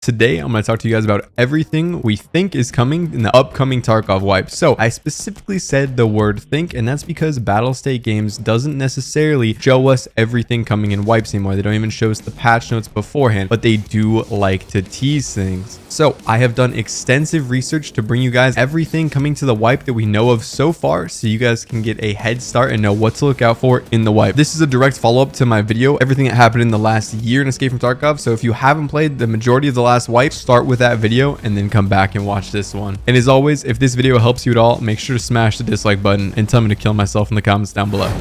Today, I'm going to talk to you guys about everything we think is coming in the upcoming Tarkov wipe. So I specifically said the word think, and that's because Battlestate Games doesn't necessarily show us everything coming in wipes anymore. They don't even show us the patch notes beforehand, but they do like to tease things. So I have done extensive research to bring you guys everything coming to the wipe that we know of so far, so you guys can get a head start and know what to look out for in the wipe. This is a direct follow-up to my video, everything that happened in the last year in Escape from Tarkov. So if you haven't played the majority of the last wipe, start with that video and then come back and watch this one. And as always, if this video helps you at all, make sure to smash the dislike button and tell me to kill myself in the comments down below.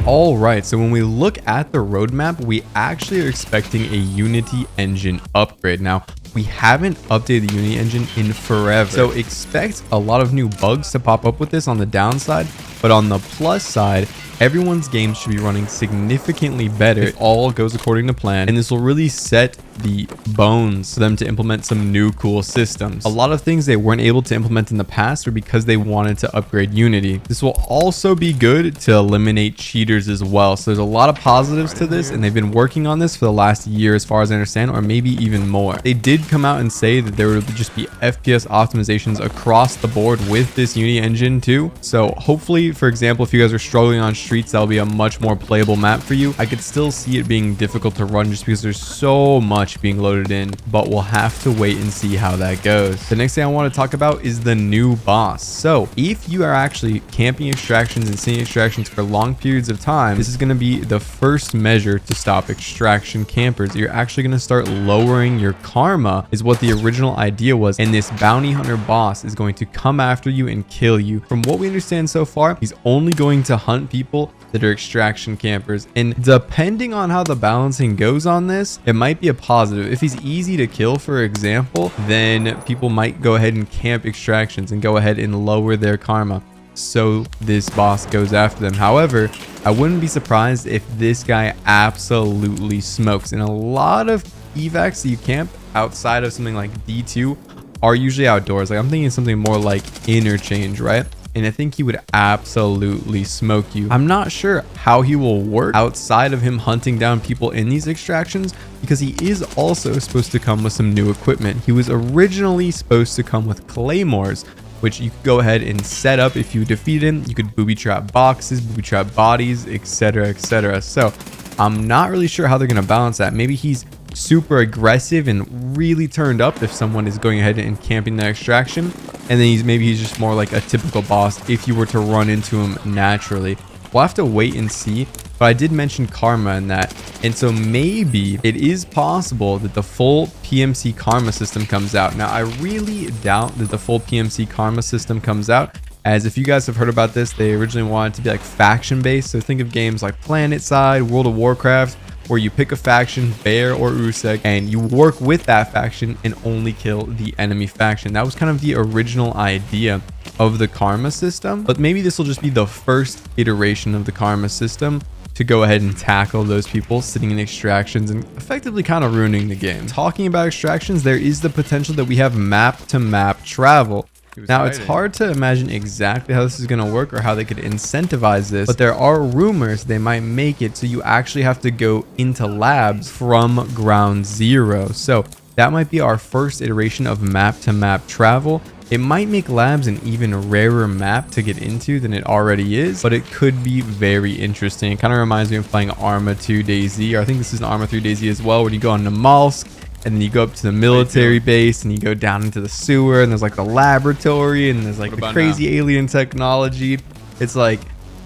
All right, so when we look at the roadmap, we actually are expecting a Unity engine upgrade. Now, we haven't updated the Unity engine in forever, so expect a lot of new bugs to pop up with this on the downside, but on the plus side, everyone's game should be running significantly better if all goes according to plan, and this will really set the bones for them to implement some new cool systems. A lot of things they weren't able to implement in the past were because they wanted to upgrade Unity. This will also be good to eliminate cheaters as well. So there's a lot of positives to this, and they've been working on this for the last year as far as I understand, or maybe even more. They did come out and say that there would just be FPS optimizations across the board with this Unity engine too. So hopefully, for example, if you guys are struggling on streets, that'll be a much more playable map for you. I could still see it being difficult to run just because there's so much being loaded in, but we'll have to wait and see how that goes. The next thing I want to talk about is the new boss. So if you are actually camping extractions and seeing extractions for long periods of time, this is going to be the first measure to stop extraction campers. You're actually going to start lowering your karma, is what the original idea was, and this bounty hunter boss is going to come after you and kill you. From what we understand so far, he's only going to hunt people that are extraction campers, and depending on how the balancing goes on this, it might be a positive. If he's easy to kill, for example, then people might go ahead and camp extractions and go ahead and lower their karma, so this boss goes after them. However, I wouldn't be surprised if this guy absolutely smokes, and a lot of evacs that you camp outside of something like D2 are usually outdoors. Like, I'm thinking something more like interchange, right? And I think he would absolutely smoke you. I'm not sure how he will work outside of him hunting down people in these extractions, because he is also supposed to come with some new equipment. He was originally supposed to come with claymores, which you could go ahead and set up if you defeat him. You could booby trap boxes, booby trap bodies, etc., etc. So I'm not really sure how they're going to balance that. Maybe he's super aggressive and really turned up if someone is going ahead and camping the extraction, and then he's just more like a typical boss if you were to run into him naturally. We'll have to wait and see, but I did mention karma in that, and so maybe it is possible that the full PMC karma system comes out. Now, I really doubt that the full PMC karma system comes out, as if you guys have heard about this, they originally wanted to be like faction based. So think of games like PlanetSide, World of Warcraft, where you pick a faction, Bear or Usek, and you work with that faction and only kill the enemy faction. That was kind of the original idea of the karma system, but maybe this will just be the first iteration of the karma system to go ahead and tackle those people sitting in extractions and effectively kind of ruining the game. Talking about extractions, there is the potential that we have map to map travel. Now, it's hard to imagine exactly how this is going to work or how they could incentivize this, but there are rumors they might make it so you actually have to go into labs from ground zero. So that might be our first iteration of map to map travel. It might make labs an even rarer map to get into than it already is, but it could be very interesting. It kind of reminds me of playing Arma 2 DayZ, or I think this is an Arma 3 DayZ as well, where you go on Norvinsk, and then you go up to the military base and you go down into the sewer, and there's like the laboratory, and there's like the crazy alien technology. It's like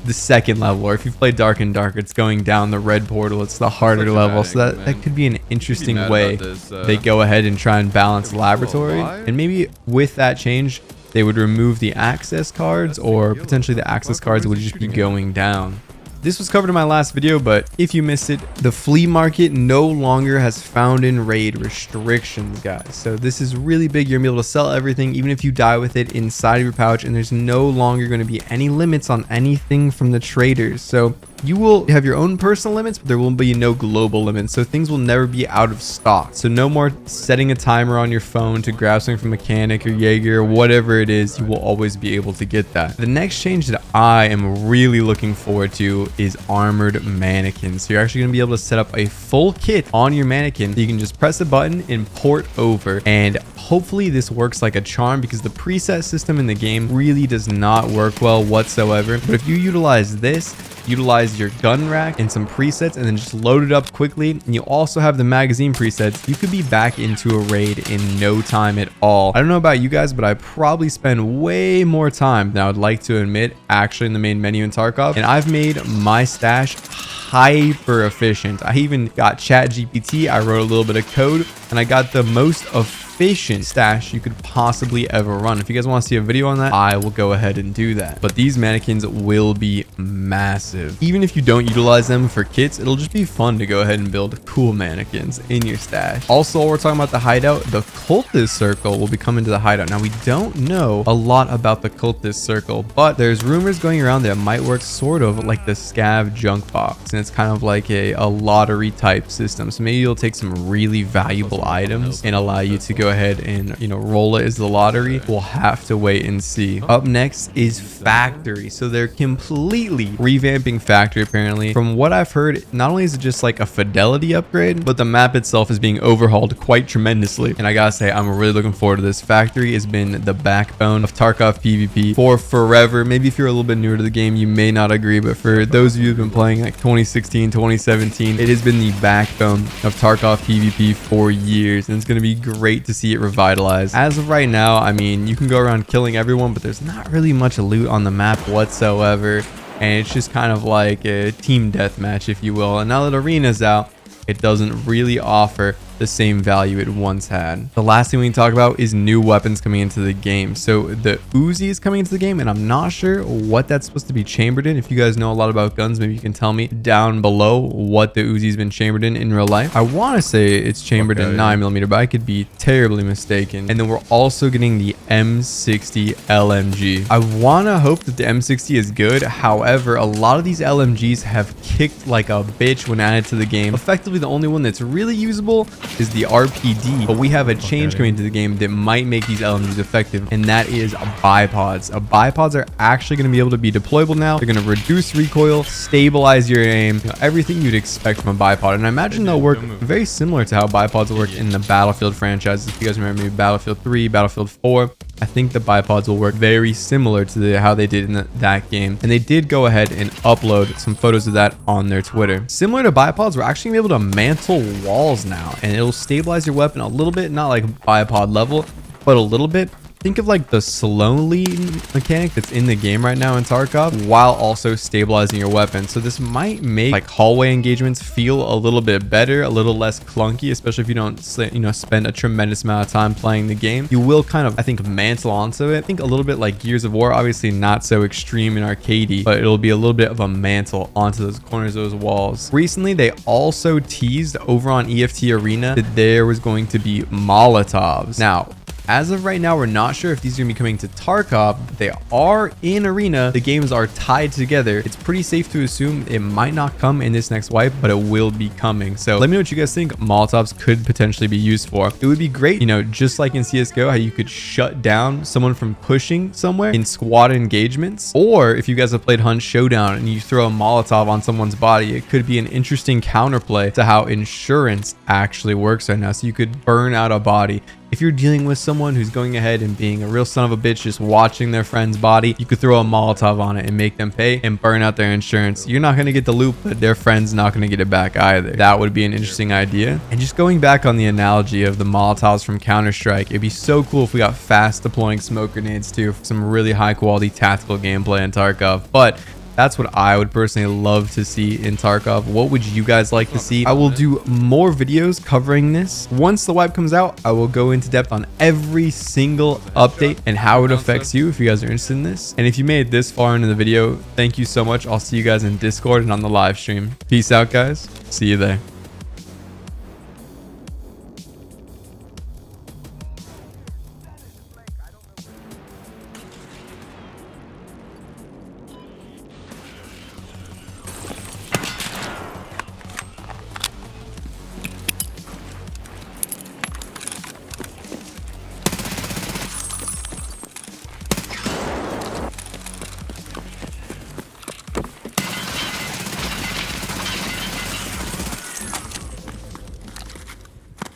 the second level, or if you've played Dark and Dark, it's going down the red portal. It's the harder level. So that could be an interesting way they go ahead and try and balance laboratory. And maybe with that change, they would remove the access cards, or potentially the access cards would just be going down. This was covered in my last video, but if you missed it, the flea market no longer has found in raid restrictions, guys. So this is really big. You're gonna be able to sell everything, even if you die with it inside of your pouch, and there's no longer going to be any limits on anything from the traders. So you will have your own personal limits, but there will be no global limits. So things will never be out of stock. So no more setting a timer on your phone to grab something from Mechanic or Jaeger or whatever it is. You will always be able to get that. The next change that I am really looking forward to is armored mannequins. So you're actually going to be able to set up a full kit on your mannequin. You can just press a button and port over, and hopefully this works like a charm, because the preset system in the game really does not work well whatsoever. But if you utilize this, utilize your gun rack and some presets, and then just load it up quickly, and you also have the magazine presets, you could be back into a raid in no time at all. I don't know about you guys, but I probably spend way more time than I would like to admit actually in the main menu in Tarkov, and I've made my stash hyper efficient. I even got ChatGPT. I wrote a little bit of code, and I got the most efficient stash you could possibly ever run. If you guys want to see a video on that, I will go ahead and do that. But these mannequins will be massive. Even if you don't utilize them for kits, it'll just be fun to go ahead and build cool mannequins in your stash. Also, while we're talking about the hideout, the cultist circle will be coming to the hideout. Now, we don't know a lot about the cultist circle, but there's rumors going around that it might work sort of like the scav junk box, and it's kind of like a lottery type system. So maybe you'll take some really valuable items and allow you to go ahead and, you know, roll it as the lottery. We'll have to wait and see. Up next is factory. So they're completely revamping factory. Apparently, from what I've heard, not only is it just like a fidelity upgrade, but the map itself is being overhauled quite tremendously. And I gotta say, I'm really looking forward to this. Factory has been the backbone of Tarkov PvP for forever. Maybe if you're a little bit newer to the game, you may not agree, but for those of you who've been playing like 2016, 2017, it has been the backbone of Tarkov PvP for years, and it's going to be great to see it revitalized. As of right now, I mean, you can go around killing everyone, but there's not really much loot on the map whatsoever, and it's just kind of like a team deathmatch, if you will. And now that Arena's out, it doesn't really offer the same value it once had. The last thing we can talk about is new weapons coming into the game. So the Uzi is coming into the game, and I'm not sure what that's supposed to be chambered in. If you guys know a lot about guns, maybe you can tell me down below what the Uzi's been chambered in real life. I want to say it's chambered in 9mm, but I could be terribly mistaken. And then we're also getting the M60 LMG. I want to hope that the M60 is good. However, a lot of these LMGs have kicked like a bitch when added to the game. Effectively, the only one that's really usable is the RPD, but we have a change coming into the game that might make these LMGs effective, and that is bipods. Bipods are actually going to be able to be deployable now. They're going to reduce recoil, stabilize your aim, you know, everything you'd expect from a bipod. And I imagine they'll work very similar to how bipods work in the Battlefield franchises. If you guys remember maybe Battlefield 3, Battlefield 4, I think the bipods will work very similar to how they did in that game. And they did go ahead and upload some photos of that on their Twitter. Similar to bipods, we're actually going to be able to mantle walls now, and it'll stabilize your weapon a little bit, not like bipod level, but a little bit. Think of like the slow lead mechanic that's in the game right now in Tarkov, while also stabilizing your weapon. So this might make like hallway engagements feel a little bit better, a little less clunky, especially if you don't, you know, spend a tremendous amount of time playing the game. You will kind of, I think, mantle onto it. I think a little bit like Gears of War, obviously not so extreme and arcadey, but it'll be a little bit of a mantle onto those corners of those walls. Recently, they also teased over on EFT Arena that there was going to be Molotovs. Now, as of right now, we're not sure if these are going to be coming to Tarkov. They are in Arena. The games are tied together. It's pretty safe to assume it might not come in this next wipe, but it will be coming. So let me know what you guys think Molotovs could potentially be used for. It would be great, you know, just like in CSGO, how you could shut down someone from pushing somewhere in squad engagements. Or if you guys have played Hunt Showdown and you throw a Molotov on someone's body, it could be an interesting counterplay to how insurance actually works right now. So you could burn out a body. If you're dealing with someone who's going ahead and being a real son of a bitch, just watching their friend's body, you could throw a Molotov on it and make them pay and burn out their insurance. You're not going to get the loot, but their friend's not going to get it back either. That would be an interesting idea. And just going back on the analogy of the Molotovs from Counter-Strike, it'd be so cool if we got fast deploying smoke grenades too, for some really high quality tactical gameplay in Tarkov. But that's what I would personally love to see in Tarkov. What would you guys like to see? I will do more videos covering this. Once the wipe comes out, I will go into depth on every single update and how it affects you if you guys are interested in this. And if you made it this far into the video, thank you so much. I'll see you guys in Discord and on the live stream. Peace out, guys. See you there.